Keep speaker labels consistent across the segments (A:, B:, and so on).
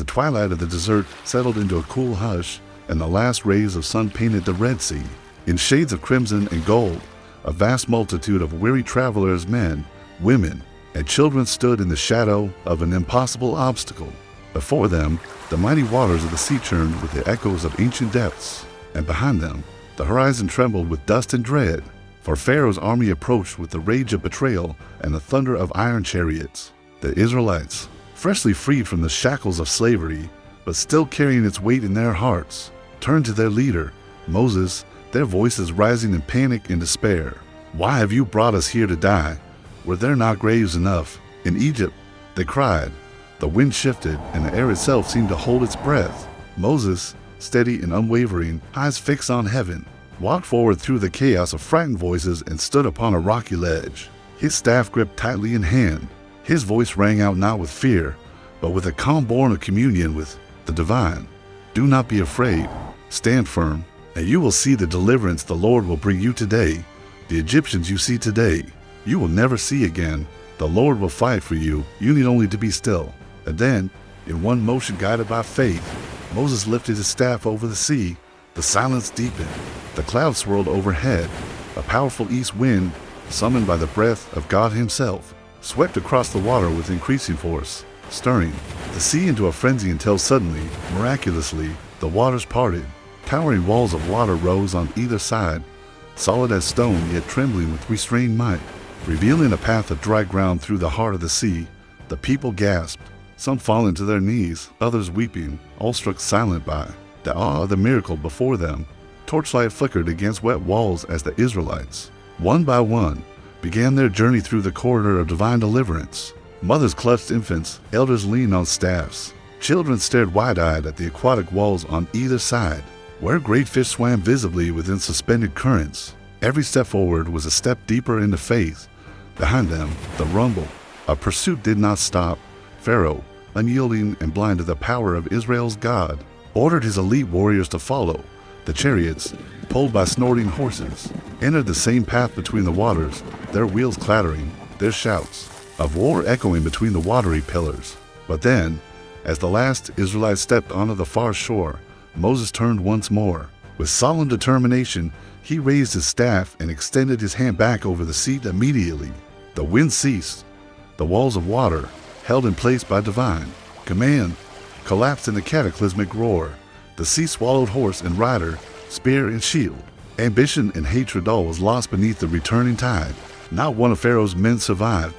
A: the twilight of the desert settled into a cool hush and the last rays of sun painted the Red Sea in shades of crimson and gold, a vast multitude of weary travelers, men, women, and children stood in the shadow of an impossible obstacle. Before them, the mighty waters of the sea churned with the echoes of ancient depths, and behind them, the horizon trembled with dust and dread, for Pharaoh's army approached with the rage of betrayal and the thunder of iron chariots. The Israelites, freshly freed from the shackles of slavery, but still carrying its weight in their hearts, turned to their leader, Moses, their voices rising in panic and despair. "Why have you brought us here to die? Were there not graves enough in Egypt?" they cried. The wind shifted, and the air itself seemed to hold its breath. Moses, steady and unwavering, eyes fixed on heaven, walked forward through the chaos of frightened voices and stood upon a rocky ledge, his staff gripped tightly in hand. His voice rang out not with fear, but with a calm born of communion with the divine. "Do not be afraid. Stand firm, and you will see the deliverance the Lord will bring you today. The Egyptians you see today, you will never see again. The Lord will fight for you. You need only to be still." And then, in one motion guided by faith, Moses lifted his staff over the sea. The silence deepened. The clouds swirled overhead. A powerful east wind, summoned by the breath of God himself, swept across the water with increasing force, stirring the sea into a frenzy until suddenly, miraculously, the waters parted. Towering walls of water rose on either side, solid as stone yet trembling with restrained might, revealing a path of dry ground through the heart of the sea. The people gasped, some falling to their knees, others weeping, all struck silent by the awe of the miracle before them. Torchlight flickered against wet walls as the Israelites, one by one, began their journey through the corridor of divine deliverance. Mothers clutched infants, elders leaned on staffs. Children stared wide-eyed at the aquatic walls on either side, where great fish swam visibly within suspended currents. Every step forward was a step deeper into faith. Behind them, the rumble of pursuit did not stop. Pharaoh, unyielding and blind to the power of Israel's God, ordered his elite warriors to follow. The chariots, pulled by snorting horses, entered the same path between the waters, their wheels clattering, their shouts of war echoing between the watery pillars. But then, as the last Israelite stepped onto the far shore, Moses turned once more. With solemn determination, he raised his staff and extended his hand back over the sea immediately. The wind ceased. The walls of water, held in place by divine command, collapsed in a cataclysmic roar. The sea swallowed horse and rider, spear and shield. Ambition and hatred all was lost beneath the returning tide. Not one of Pharaoh's men survived.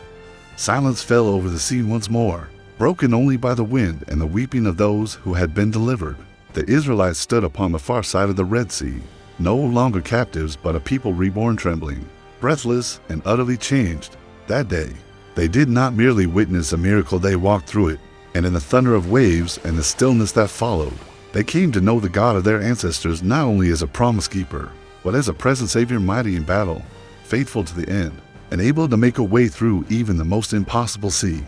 A: Silence fell over the scene once more, broken only by the wind and the weeping of those who had been delivered. The Israelites stood upon the far side of the Red Sea, no longer captives but a people reborn, trembling, breathless and utterly changed. That day, they did not merely witness a miracle, they walked through it, and in the thunder of waves and the stillness that followed, they came to know the God of their ancestors not only as a promise keeper, but as a present Savior, mighty in battle, faithful to the end, and able to make a way through even the most impossible sea.